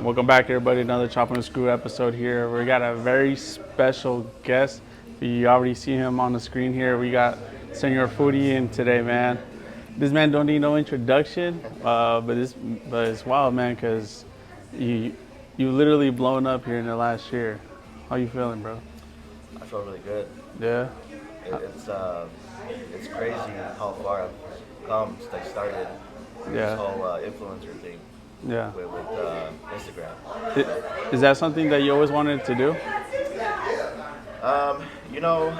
Welcome back, everybody. Another Choppin' Screw episode here. We got a very special guest. You already see him on the screen here. We got Senor Foodie in today, man. This man don't need no introduction, but it's wild, man, because you you literally blown up here in the last year. How you feeling, bro? I feel really good. Yeah, It's crazy how far I've come since I started this yeah, whole influencer thing yeah. with Instagram. Is that something that you always wanted to do? Um, you know,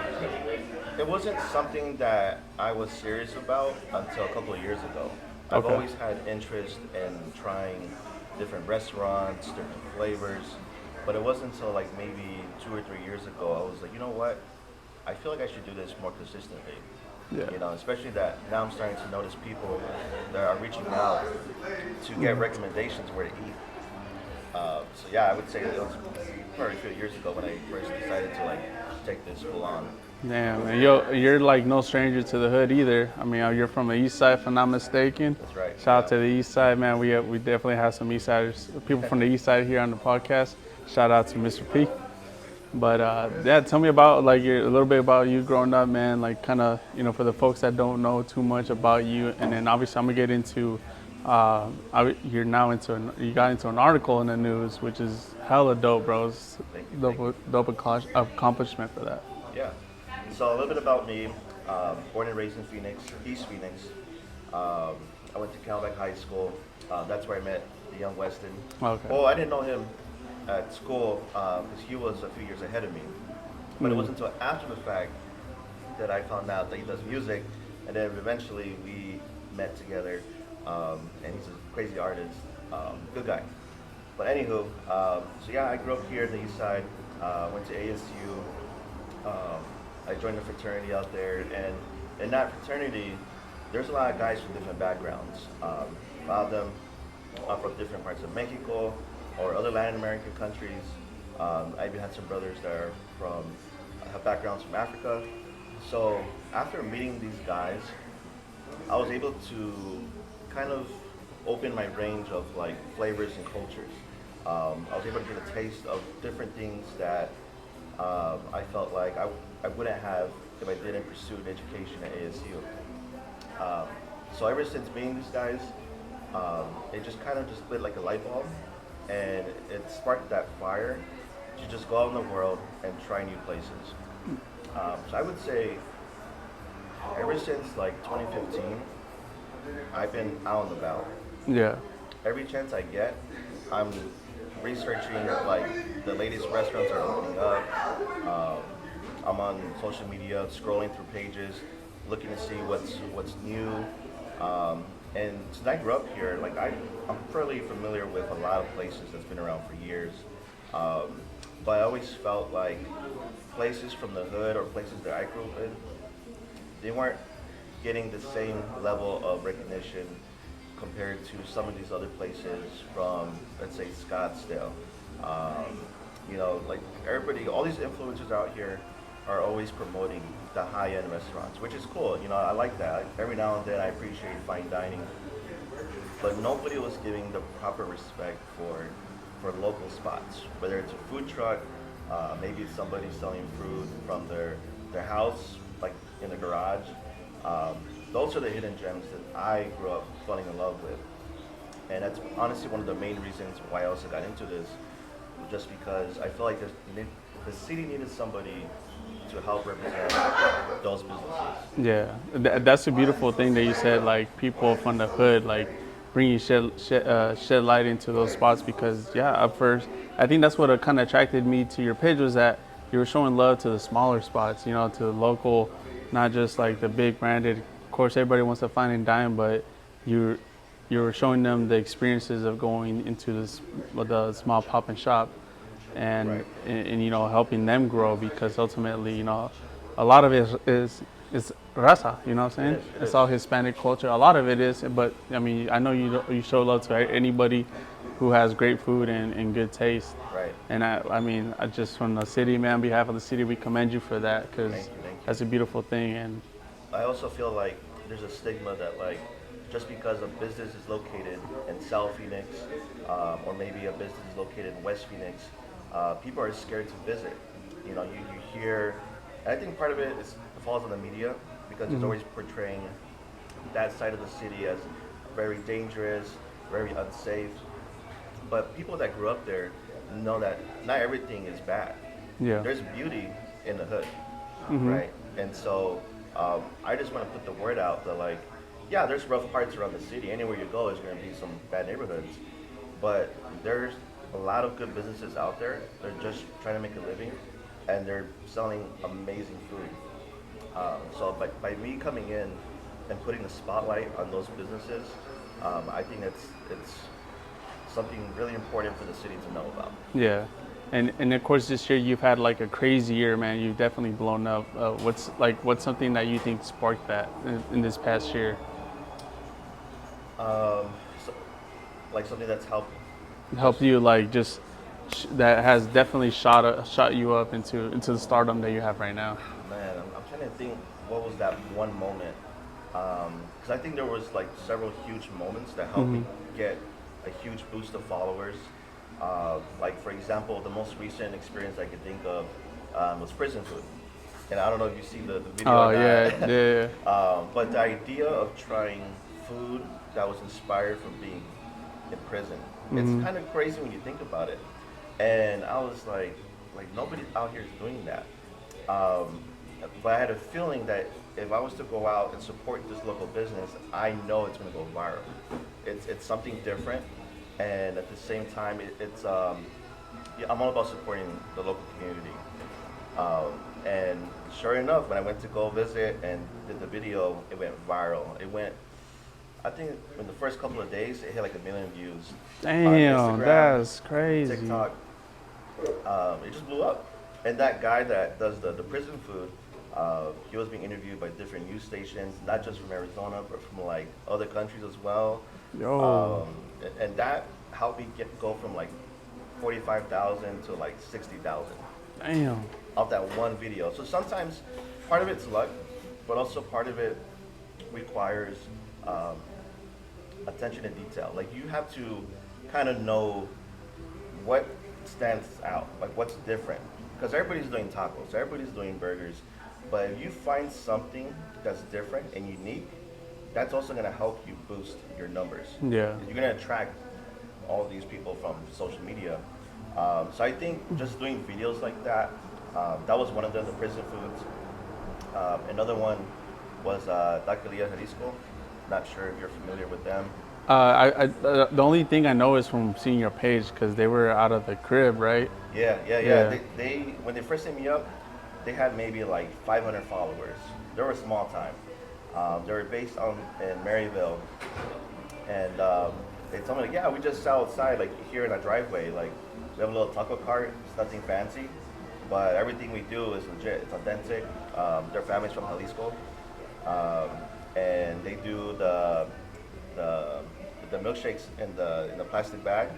it wasn't something that I was serious about until a couple of years ago. I've Okay. always had interest in trying different restaurants, different flavors, but it wasn't until like maybe 2 or 3 years ago I was like, you know what? I feel like I should do this more consistently. Yeah. Especially that now I'm starting to notice people that are reaching out to get recommendations where to eat. So yeah, I would say it was probably a few years ago when I first decided to like take this full on. Damn, and you're like no stranger to the hood either. I mean, you're from the east side, if I'm not mistaken. That's right. Shout out Yeah. to the east side, man. We definitely have some east siders, people from the east side here on the podcast. Shout out to Mr. P. But yeah, tell me about like a little bit about you growing up, man. Like kind of for the folks that don't know too much about you, and then obviously I'm gonna get into. You're now you got into an article in the news, which is hella dope, bro. It's Thank you. Thank you. dope accomplishment for that. Yeah. So a little bit about me. Born and raised in Phoenix, East Phoenix. I went to Calvin High School. That's where I met the young Weston. Okay. Well, I didn't know him at school because he was a few years ahead of me. But it wasn't until after the fact that I found out that he does music, and then eventually we met together. And he's a crazy artist, good guy. But anywho, so yeah, I grew up here in the East Side. Went to ASU. I joined a fraternity out there, and in that fraternity, there's a lot of guys from different backgrounds. A lot of them are from different parts of Mexico or other Latin American countries. I even had some brothers that are have backgrounds from Africa. So after meeting these guys, I was able to kind of open my range of like flavors and cultures. I was able to get a taste of different things that I felt like I wouldn't have if I didn't pursue an education at ASU. So ever since meeting these guys, it just kind of just lit like a light bulb, and it sparked that fire to just go out in the world and try new places. So I would say ever since like 2015, I've been out and about. Yeah. Every chance I get, I'm researching like the latest restaurants are opening up. I'm on social media, scrolling through pages, looking to see what's new. And since I grew up here, like I'm fairly familiar with a lot of places that's been around for years. But I always felt like places from the hood or places that I grew up in, they weren't getting the same level of recognition compared to some of these other places from, let's say, Scottsdale. Like everybody, all these influencers out here are always promoting the high-end restaurants, which is cool. I like that. Every now and then I appreciate fine dining, but nobody was giving the proper respect for local spots, whether it's a food truck, maybe it's somebody selling fruit from their house, like in the garage. Those are the hidden gems that I grew up falling in love with. And that's honestly one of the main reasons why I also got into this, just because I feel like the city needed somebody to help represent those businesses. Yeah, that's a beautiful thing that you said. Like people from the hood, like bringing shed light into those spots because yeah, at first I think that's what kind of attracted me to your page was that you were showing love to the smaller spots, to the local, not just like the big branded. Of course, everybody wants to fine and dine, but you you were showing them the experiences of going into the small pop and shop and, Right. and helping them grow because ultimately a lot of it is raza, you know what I'm saying? It It's is. all Hispanic culture. A lot of it is, but I mean, I know you show love to anybody who has great food and good taste. Right. And I mean, I just from the city, man, on behalf of the city, we commend you for that because Thank you. that's a beautiful thing. And I also feel like there's a stigma that like just because a business is located in South Phoenix, or maybe a business is located in West Phoenix, people are scared to visit. You hear, and I think part of it falls on the media because it's always portraying that side of the city as very dangerous, very unsafe. But people that grew up there know that not everything is bad. Yeah. There's beauty in the hood, right? And so I just want to put the word out that, like, yeah, there's rough parts around the city. Anywhere you go, there's going to be some bad neighborhoods, but there's a lot of good businesses out there. They're just trying to make a living, and they're selling amazing food. So by me coming in and putting the spotlight on those businesses, I think it's something really important for the city to know about. Yeah. And of course this year you've had like a crazy year, man. You've definitely blown up. What's something that you think sparked that in this past year? So, like something that's helped Helped you like just that has definitely shot you up into the stardom that you have right now. Man, I'm trying to think what was that one moment. Because I think there was like several huge moments that helped me get a huge boost of followers. Like for example, the most recent experience I could think of was prison food. And I don't know if you see the video Oh or yeah, not. yeah, But the idea of trying food that was inspired from being in prison, it's kind of crazy when you think about it. And I was like nobody out here is doing that. Um, but I had a feeling that if I was to go out and support this local business, I know it's going to go viral. It's something different, and at the same time, yeah, I'm all about supporting the local community. And sure enough, when I went to go visit and did the video, it went viral. I think in the first couple of days, it hit like 1 million views on Damn, Instagram, that's crazy. TikTok. It just blew up. And that guy that does the prison food, he was being interviewed by different news stations, not just from Arizona, but from like other countries as well. Yo, And that helped me go from like 45,000 to like 60,000 damn. off that one video. So sometimes part of it's luck, but also part of it requires um, attention to detail. Like you have to kind of know what stands out, like what's different. Because everybody's doing tacos, everybody's doing burgers, but if you find something that's different and unique, that's also going to help you boost your numbers. Yeah. You're going to attract all these people from social media. So I think just doing videos like that, that was one of them, the prison foods. Another one was Taqueria Jalisco. Not sure if you're familiar with them. The only thing I know is from seeing your page because they were out of the crib, right? Yeah. Yeah. They when they first hit me up, they had maybe like 500 followers. They were small time. They were based in Maryville, and they told me like, yeah, we just sell outside like here in our driveway. Like we have a little taco cart. It's nothing fancy, but everything we do is legit. It's authentic. Their family's from Jalisco, and they do the the milkshakes in the plastic bag.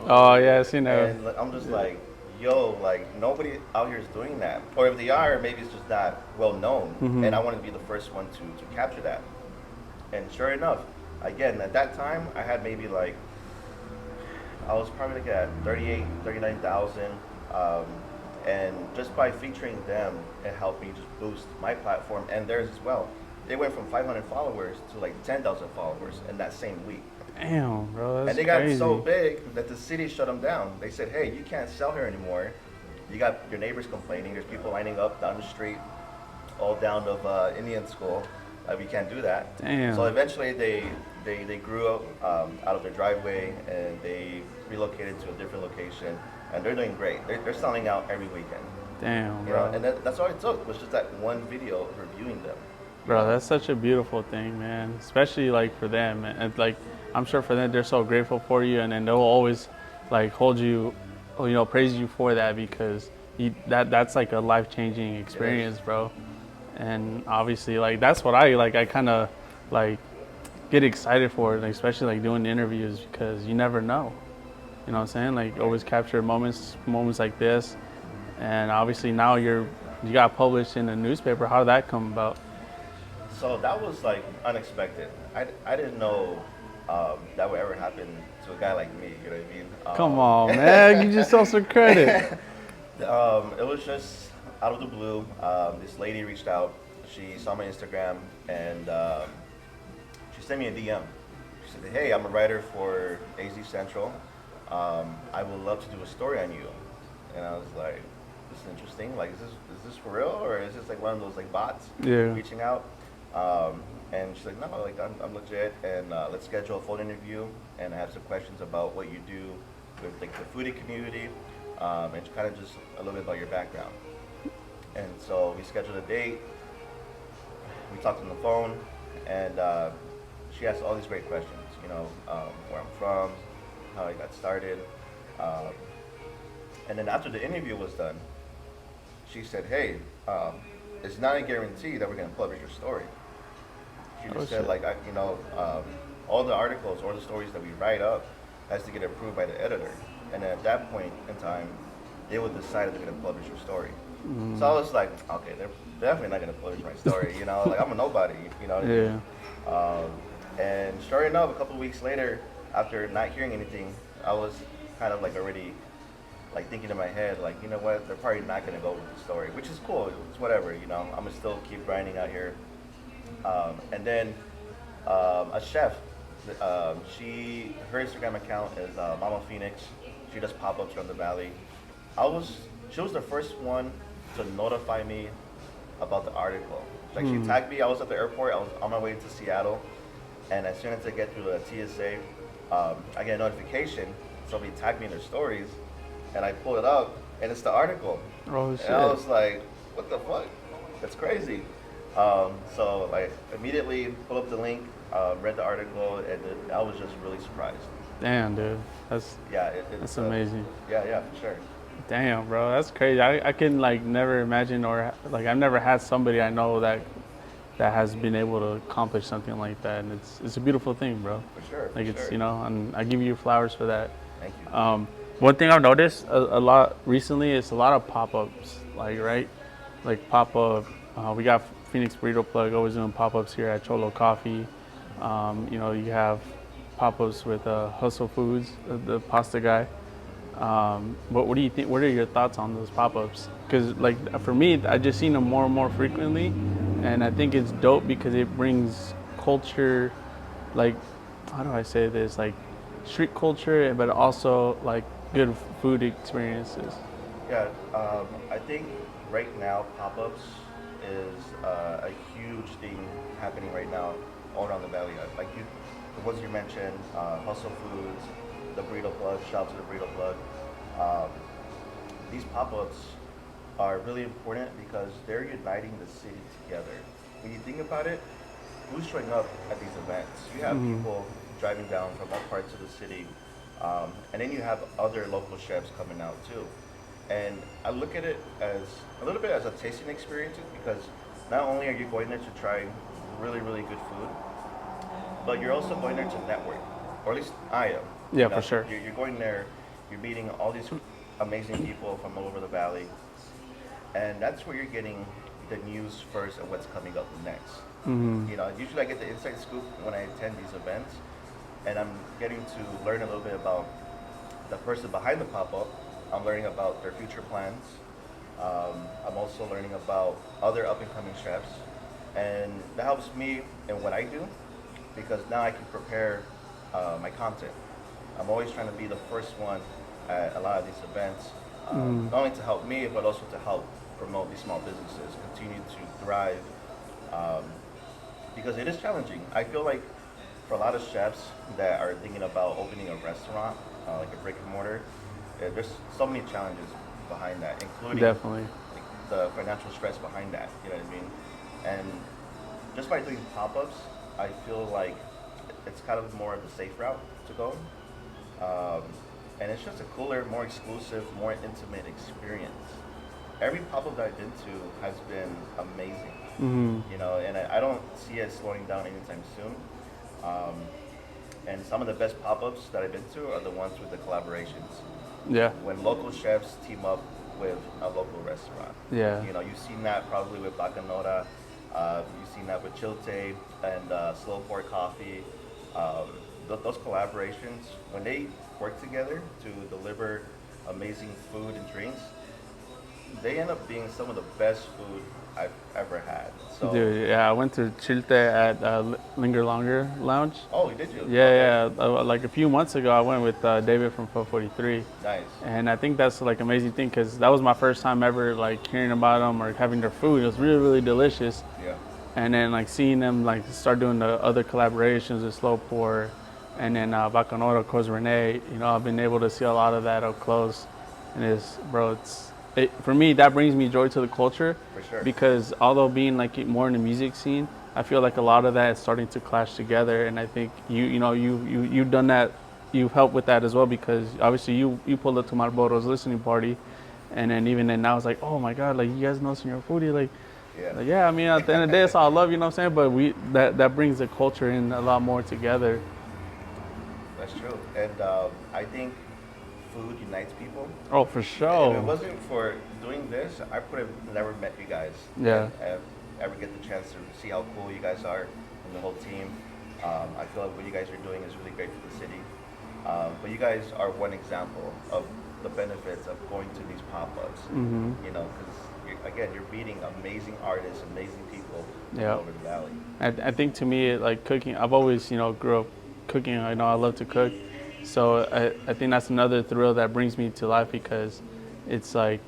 Oh yeah, I seen that. And I'm just like, yo, like nobody out here is doing that. Or if they are, maybe it's just not well known. And I want to be the first one to capture that. And sure enough, again, at that time, I had maybe like, I was probably like at 38, 39,000. And just by featuring them, it helped me just boost my platform and theirs as well. They went from 500 followers to like 10,000 followers in that same week. Damn, bro, that's And they got crazy. so big that the city shut them down. They said, hey, you can't sell here anymore. You got your neighbors complaining. There's people lining up down the street, all down of Indian school. We can't do that. Damn. So eventually they grew up out of their driveway and they relocated to a different location. And they're doing great. They're selling out every weekend. Damn, You know, bro. and that's all it took was just that one video reviewing them. Bro, that's such a beautiful thing, man. Especially like for them, and like I'm sure for them, they're so grateful for you, and then they'll always like hold you, praise you for that because that's like a life changing experience, bro. And obviously, like that's what I like. I kind of like get excited for it, like, especially like doing interviews because you never know. You know what I'm saying? Like always capture moments like this, and obviously now you got published in a newspaper. How did that come about? So that was like unexpected. I didn't know that would ever happen to a guy like me. You know Come what on, man. I You just yourself some credit. mean? It was just out of the blue. This lady reached out. She saw my Instagram and she sent me a DM. She said, "Hey, I'm a writer for AZ Central. I would love to do a story on you." And I was like, "This is interesting. Like, is this for real, or is this like one of those like bots Yeah. reaching out?" And she's like, "No, like I'm legit, and let's schedule a phone interview, and I have some questions about what you do with like the foodie community, and kind of just a little bit about your background." And so we scheduled a date. We talked on the phone, and she asked all these great questions. Where I'm from, how I got started, um, and then after the interview was done, she said, "Hey, it's not a guarantee that we're going to publish your story." She Oh just said, shit. like, all the articles or the stories that we write up has to get approved by the editor, and then at that point in time, they would decide if they're going to publish your story. So I was like, okay, they're definitely not going to publish my story. Like I'm a nobody. You know what I mean? Yeah. Um, and sure enough, a couple of weeks later, after not hearing anything, I was kind of like already like thinking in my head, like, you know what, they're probably not gonna go with the story, which is cool. It's whatever. I'm gonna still keep grinding out here. And then a chef, her Instagram account is Mama Phoenix. She does pop-ups from the valley. She was the first one to notify me about the article. Like she tagged me. I was at the airport. I was on my way to Seattle, and as soon as I get through the TSA, I get a notification. Somebody tagged me in their stories, and I pull it up, and it's the article. Oh And I shit. was like, "What the fuck? That's crazy." So like immediately pull up the link, read the article, and I was just really surprised. Damn, dude. That's Yeah, that's it's amazing. yeah, for sure. Damn, bro. That's crazy. I can like never imagine or like I've never had somebody I know that has been able to accomplish something like that, and it's a beautiful thing, bro. For sure, Like for it's sure. and I give you flowers for that. Thank you. One thing I've noticed a lot recently is a lot of pop-ups, like right, like pop-up. We got Phoenix Burrito Plug always doing pop-ups here at Cholo Coffee. You have pop-ups with Hustle Foods, the pasta guy. What do you think? What are your thoughts on those pop-ups? Because like for me, I just seen them more and more frequently, and I think it's dope because it brings culture, like how do I say this? Like street culture, but also like good food experiences. Yeah, I think right now pop-ups is a huge thing happening right now all around the valley. Like the ones you mentioned, Hustle Foods, the Burrito Plug, shout out to the Burrito Plug. Um, these pop-ups are really important because they're uniting the city together. When you think about it, who's showing up at these events? You have people driving down from all parts of the city, and then you have other local chefs coming out too. And I look at it as a little bit as a tasting experience because not only are you going there to try really, really good food, but you're also going there to network, or at least I am. Yeah, for sure. You're going there, you're meeting all these amazing people from all over the valley, and that's where you're getting the news first of what's coming up next. Usually I get the inside scoop when I attend these events, and I'm getting to learn a little bit about the person behind the pop-up. I'm learning about their future plans. I'm also learning about other up-and-coming chefs, and that helps me in what I do because now I can prepare my content. I'm always trying to be the first one at a lot of these events, not only to help me, but also to help promote these small businesses, continue to thrive, um, because it is challenging. I feel like for a lot of chefs that are thinking about opening a restaurant, like a brick and mortar, there's so many challenges behind that, including Definitely. like, the financial stress behind that. You know what I mean? And just by doing pop-ups, I feel like it's kind of more of the safe route to go. Um, and it's just a cooler, more exclusive, more intimate experience. Every pop-up that I've been to has been amazing. And I don't see it slowing down anytime soon. Um, and some of the best pop-ups that I've been to are the ones with the collaborations. Yeah. When local chefs team up with a local restaurant. Yeah. You've seen that probably with Bacanora, You've seen that with Chilte and Slow Pour Coffee. Um, those collaborations, when they work together to deliver amazing food and drinks, they end up being some of the best food I've ever had. So, Dude, yeah, I went to Chilte at Linger Longer Lounge. oh, did you? Okay, Yeah, yeah. Like a few months ago, I went with David from 443, nice. and I think that's like amazing thing because that was my first time ever like hearing about them or having their food. It was really, really delicious, Yeah, and then like seeing them like start doing the other collaborations with Slow Pour, and then Bacanora, of course, Renee. You know, I've been able to see a lot of that up close, and for me that brings me joy to the culture for sure. because although being like more in the music scene, I feel like a lot of that is starting to clash together, and I think you've done that, you've helped with that as well because obviously you pulled up to Marlboro's listening party, and then even then now it's like, oh my god, like you guys know Senor Foodie, Yeah. like yeah, I mean at the end of the day it's all love, you know what I'm saying? But that brings the culture in a lot more together. That's true. And I think food unites people. Oh, for If it sure. wasn't for doing this, I would have never met you guys Yeah. and ever get the chance to see how cool you guys are and the whole team. I feel like what you guys are doing is really great for the city. But you guys are one example of the benefits of going to these pop-ups. You know, because again, you're meeting amazing artists, amazing people Yeah. all over the valley. I think to me, like cooking, I've always, grew up cooking. I know I love to cook. So I think that's another thrill that brings me to life because it's like,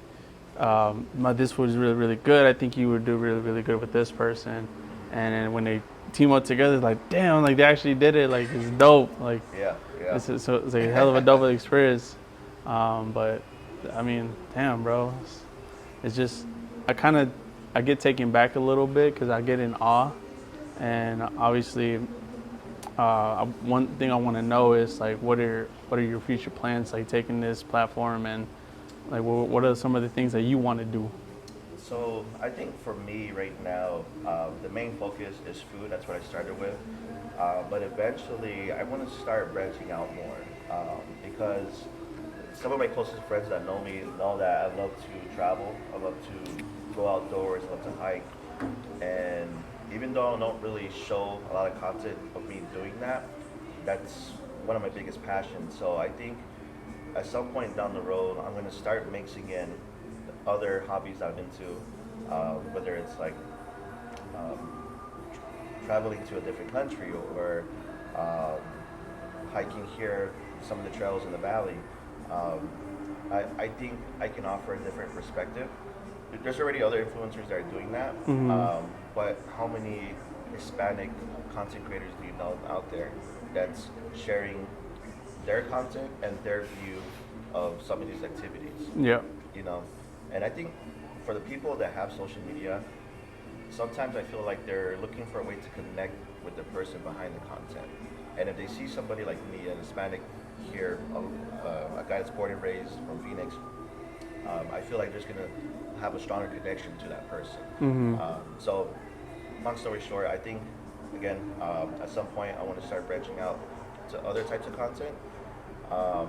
this food is really, really good. I think you would do really, really good with this person. And then when they team up together, it's like, damn, like they actually did it. Like, it's dope. Like, Yeah, yeah. it's like a hell of a dope experience. But I mean, damn, bro. It's just, I get taken back a little bit because I get in awe. And obviously, one thing I want to know is like, what are your future plans? Like taking this platform and like, what are some of the things that you want to do? So I think for me right now, the main focus is food. That's what I started with. But eventually, I want to start branching out more because some of my closest friends that know me know that I love to travel. I love to go outdoors. I love to hike. And even though I don't really show a lot of content of me doing that, that's one of my biggest passions. So I think at some point down the road, I'm going to start mixing in other hobbies I'm into, whether it's like um, traveling to a different country or um, hiking here, some of the trails in the valley. Um, I think I can offer a different perspective. There's already other influencers that are doing that, but how many Hispanic content creators do you know out there that's sharing their content and their view of some of these activities? Yeah. You know, and I think for the people that have social media, sometimes I feel like they're looking for a way to connect with the person behind the content. And if they see somebody like me, an Hispanic here, a guy that's born and raised from Phoenix, I feel like there's gonna have a stronger connection to that person. So, long story short, I think again, at some point, I want to start branching out to other types of content. Um,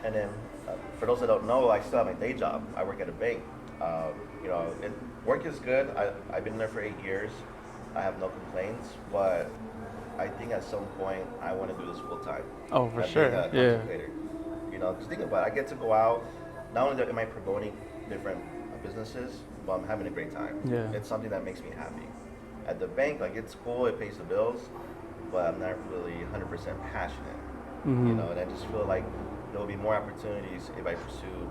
and then, for those that don't know, I still have my day job. I work at a bank. Work is good. I've been there for 8 years. I have no complaints, but I think at some point I want to do this full time. Oh, for Being sure. a Yeah. content creator. You know, because think about it, I get to go out. Not only am I promoting different businesses, but I'm having a great time. Yeah. It's something that makes me happy. At the bank, like it's cool, it pays the bills, but I'm not really 100% passionate. You know, and I just feel like there will be more opportunities if I pursue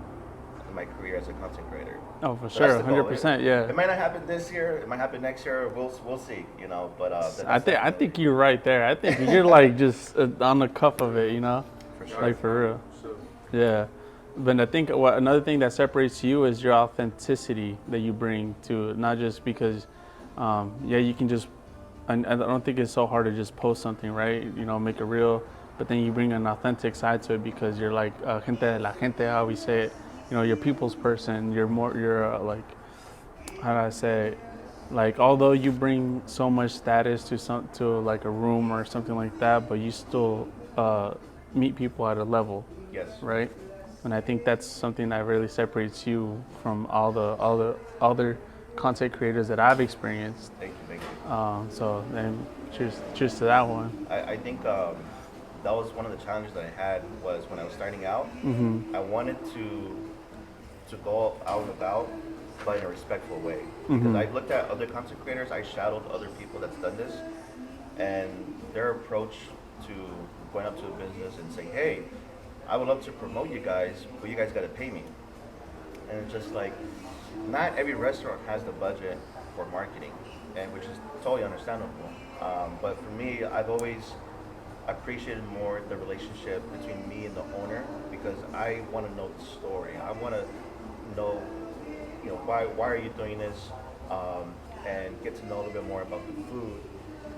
my career as a content creator. Oh, for So that's sure. the goal. 100%. Yeah. It might not happen this year. It might happen next year. We'll see. You know, but I think you're right there. I think you're like just on the cuff of it, you know, for sure. like for real. Yeah. But I think another thing that separates you is your authenticity that you bring to it. Not just because, you can just. I don't think it's so hard to just post something, right? You know, make it real. But then you bring an authentic side to it because you're like gente de la gente, how we say it. You know, you're a people's person. You're like, how do I say it? Like, although you bring so much status to like a room or something like that, but you still meet people at a level, Yes. right? And I think that's something that really separates you from all the other content creators that I've experienced. Thank you, thank you. So then cheers to that one. I think that was one of the challenges that I had was when I was starting out. I wanted to go out and about, but in a respectful way. Because I looked at other content creators, I shadowed other people that's done this, and their approach to going up to a business and saying, "Hey, I would love to promote you guys, but you guys got to pay me." And it's just like, not every restaurant has the budget for marketing, and which is totally understandable. But for me, I've always appreciated more the relationship between me and the owner because I want to know the story. I want to know, why are you doing this, and get to know a little bit more about the food.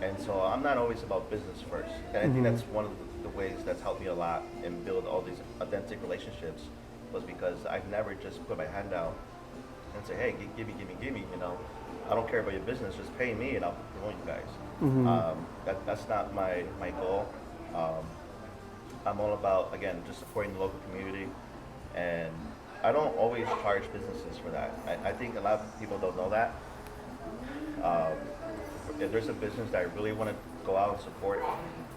And so I'm not always about business first, and I think that's one of the ways that's helped me a lot and build all these authentic relationships was because I've never just put my hand out and say, hey, give me, I don't care about your business, just pay me and I'll promote you guys. That's not my goal. I'm all about, again, just supporting the local community, and I don't always charge businesses for that. I think a lot of people don't know that. If there's a business that I really want to go out and support,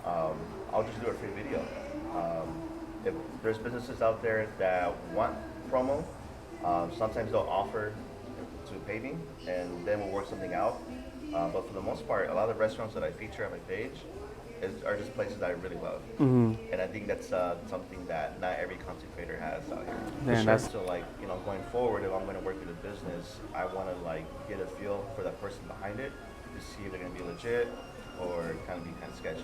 I'll just do a free video. If there's businesses out there that want promo, sometimes they'll offer to pay me, and then we'll work something out. But for the most part, a lot of the restaurants that I feature on my page are just places that I really love, and I think that's something that not every content creator has out here. Man, that's So like, going forward, if I'm going to work with a business, I want to like get a feel for that person behind it to see if they're going to be legit or kind of sketchy.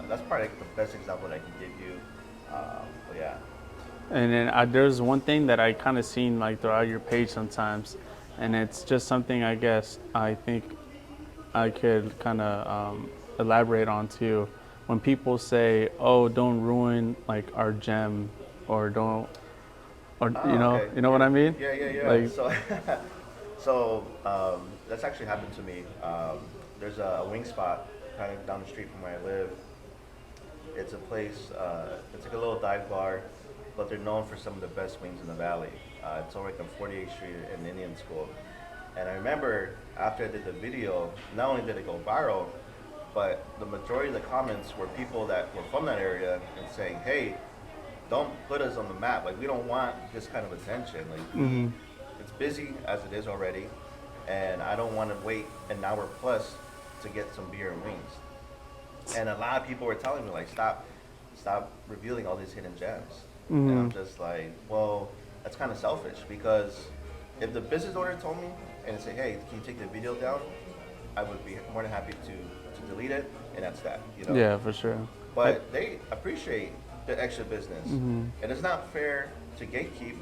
That's probably like the best example that I can give you. But yeah. And then there's one thing that I kind of seen like throughout your page sometimes, and it's just something I guess I think I could kind of elaborate on too. When people say, "Oh, don't ruin like our gem," or "Don't," or Okay. you know what I mean? Yeah. Like, So that's actually happened to me. There's a wing spot kind of down the street from where I live. It's a place, it's like a little dive bar, but they're known for some of the best wings in the valley. It's over like on 48th Street in Indian School. And I remember after I did the video, not only did it go viral, but the majority of the comments were people that were from that area and saying, hey, don't put us on the map. Like, we don't want this kind of attention. Like, it's busy as it is already, and I don't want to wait an hour plus to get some beer and wings. And a lot of people were telling me, like, stop revealing all these hidden gems. And I'm just like, well, that's kind of selfish, because if the business owner told me and say, hey, can you take the video down? I would be more than happy to delete it, and that's that, yeah, for sure. But they appreciate the extra business. And it's not fair to gatekeep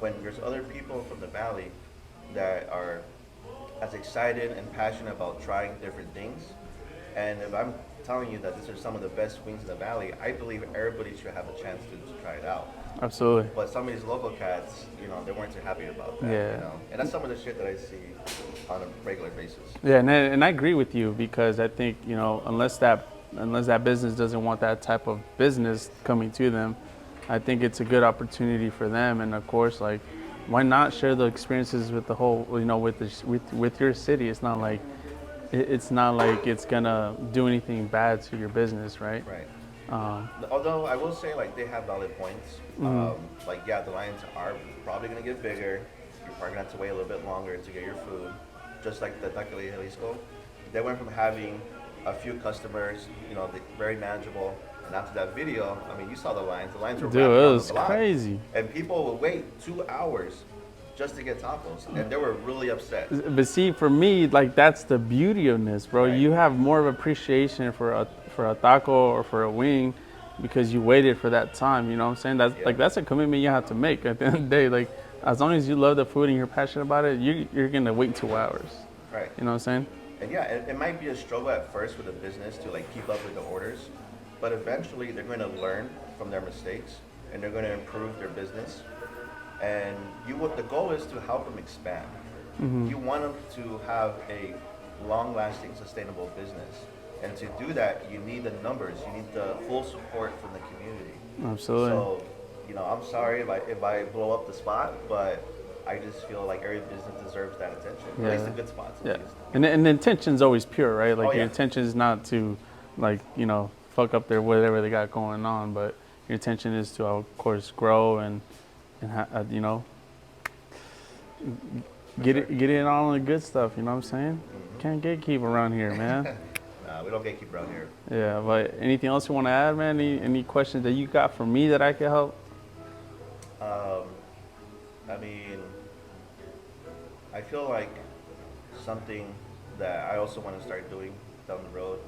when there's other people from the valley that are as excited and passionate about trying different things. And if I'm telling you that these are some of the best wings in the valley, I believe everybody should have a chance to try it out. Absolutely. But some of these local cats, they weren't too happy about that. Yeah. And that's some of the shit that I see on a regular basis. Yeah, and I agree with you, because I think unless that business doesn't want that type of business coming to them, I think it's a good opportunity for them. And of course, like, why not share the experiences with the whole, with your city? It's not like it's gonna do anything bad to your business, right? Right. Although I will say, like, they have valid points. Like, yeah, the lines are probably gonna get bigger. You're probably gonna have to wait a little bit longer to get your food. Just like the Taqueria Jalisco, they went from having a few customers, very manageable, and after that video, I mean, you saw the lines. The lines were Dude, wrapped it around was the block. crazy. And people would wait 2 hours just to get tacos, and they were really upset. But see, for me, like, that's the beauty of this, bro. Right. You have more of appreciation for a taco or for a wing because you waited for that time. You know what I'm saying? That's like, that's a commitment you have to make at the end of the day. Like, as long as you love the food and you're passionate about it, you're gonna wait 2 hours. Right. You know what I'm saying? And yeah, it might be a struggle at first with a business to like keep up with the orders, but eventually they're going to learn from their mistakes and they're going to improve their business. And the goal is to help them expand. You want them to have a long-lasting, sustainable business, and to do that, you need the numbers. You need the full support from the community. Absolutely. So, I'm sorry if I blow up the spot, but I just feel like every business deserves that attention, or at least the Yeah. good spots, at Yeah. least. And the intention's always pure, right? Oh Like your yeah, intention is not to, like, fuck up their whatever they got going on, but your intention is to, of course, grow and for get sure. it, get in on the good stuff. You know what I'm saying? Hmm. Can't gatekeep around here, man. Nah, we don't gatekeep around here. Yeah. But anything else you want to add, man? Any questions that you got for me that I can help? Um, I mean, I feel like something that I also want to start doing down the road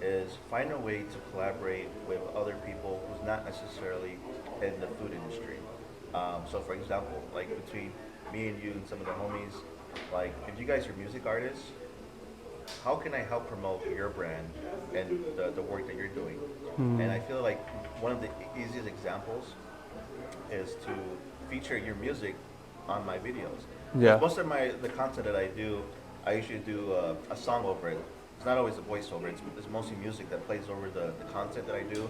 is find a way to collaborate with other people who's not necessarily in the food industry. So, for example, like between me and you and some of the homies, like if you guys are music artists, how can I help promote your brand and the work that you're doing? And I feel like one of the easiest examples is to feature your music on my videos. Because Yeah. most of the content that I do, I usually do a song over it. It's not always a voiceover. It's mostly music that plays over the content that I do,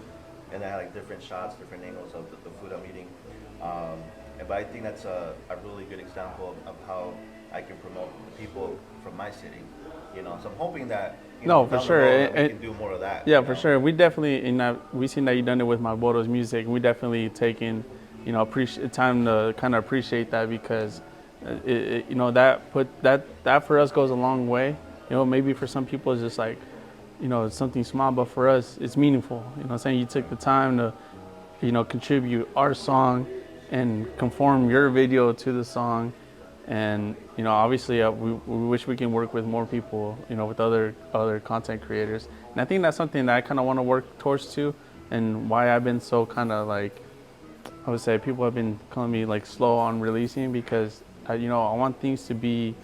and I have like different shots, different angles of the food I'm eating. But I think that's a really good example of how I can promote the people from my city. So I'm hoping that No, for down the sure. road that we can do more of that. Yeah, for sure. We definitely, we seen that you done it with my Bodo's music. We definitely taken, appreciate time to kind of appreciate that because, that for us goes a long way. Maybe for some people it's just like, it's something small, but for us it's meaningful. You know what I'm saying? You took the time to, contribute our song and conform your video to the song. And obviously, we wish we can work with more people, with other content creators. And I think that's something that I kind of want to work towards too, and why I've been so kind of like, I would say people have been calling me like slow on releasing because I want things to be.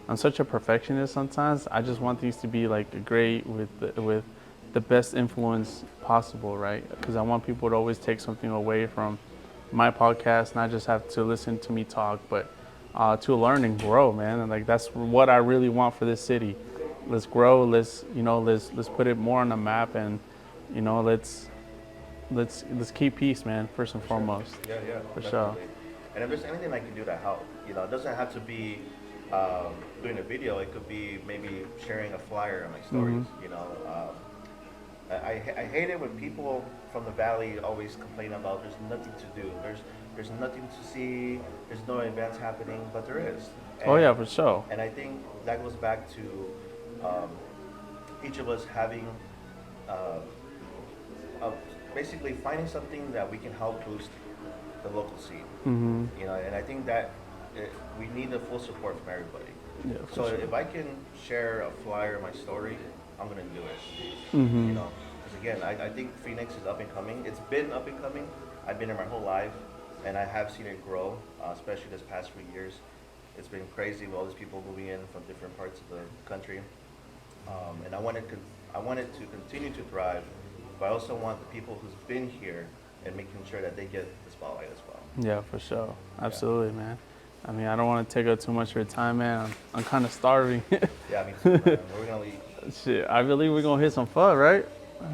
I'm such a perfectionist sometimes. I just want things to be like great with the best influence possible, right? Because I want people to always take something away from my podcast, not just have to listen to me talk, but to learn and grow, man. And like that's what I really want for this city. Let's grow. Let's put it more on the map, and let's keep peace, man. First and Sure. foremost, Yeah, yeah, for sure. definitely. And if there's anything I can do to help, it doesn't have to be doing a video. It could be maybe sharing a flyer on my stories. I hate it when people from the valley always complain about there's nothing to do. There's nothing to see. There's no events happening, but there is. Oh And yeah, for sure. and I think that goes back to um, each of us having uh, basically finding something that we can help boost the local scene. And I think that we need the full support from everybody. Yeah, for So sure. if I can share a flyer of my story, I'm gonna do it. Because again, I think Phoenix is up and coming. It's been up and coming. I've been here my whole life, and I have seen it grow, especially this past few years. It's been crazy with all these people moving in from different parts of the country, and I want it to continue to thrive, but I also want the people who's been here and making sure that they get the spotlight as well. Yeah, for sure. Absolutely, man. I mean, I don't want to take up too much of your time, man. I'm kind of starving. Yeah, me too, man. We're gonna leave. Shit, I believe we're gonna hit some pho, right?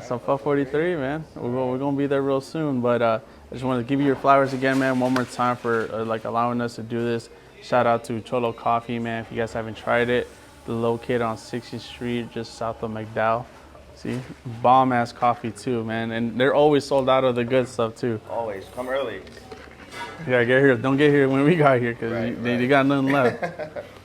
Some pho 43, man. We're gonna be there real soon. But I just want to give you your flowers again, man. One more time for like allowing us to do this. Shout out to Cholo Coffee, man. If you guys haven't tried it, they're located on 60th Street, just south of McDowell. See, bomb ass coffee too, man. And they're always sold out of the good stuff too. Always come early. Yeah, get here. Don't get here when we got here because Right, they right. got nothing left.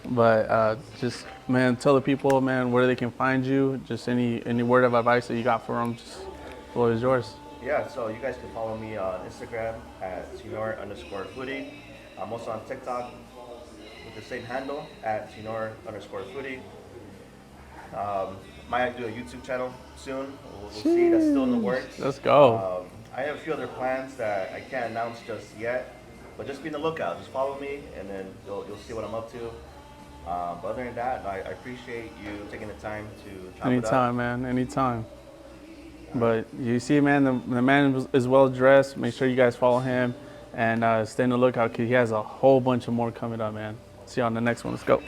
But just, man, tell the people, man, where they can find you. Just any word of advice that you got for them. Just the floor is yours. Yeah, so you guys can follow me on Instagram at Sinor_foodie. I'm also on TikTok with the same handle at Sinor_foodie. Might do a YouTube channel soon. We'll see. That's still in the works. Let's go. I have a few other plans that I can't announce just yet, but just be on the lookout. Just follow me, and then you'll see what I'm up to. But other than that, I appreciate you taking the time to chop it up. Anytime, man. Anytime. But you see, man, the man is well dressed. Make sure you guys follow him and stay on the lookout because he has a whole bunch of more coming up, man. See you on the next one. Let's go.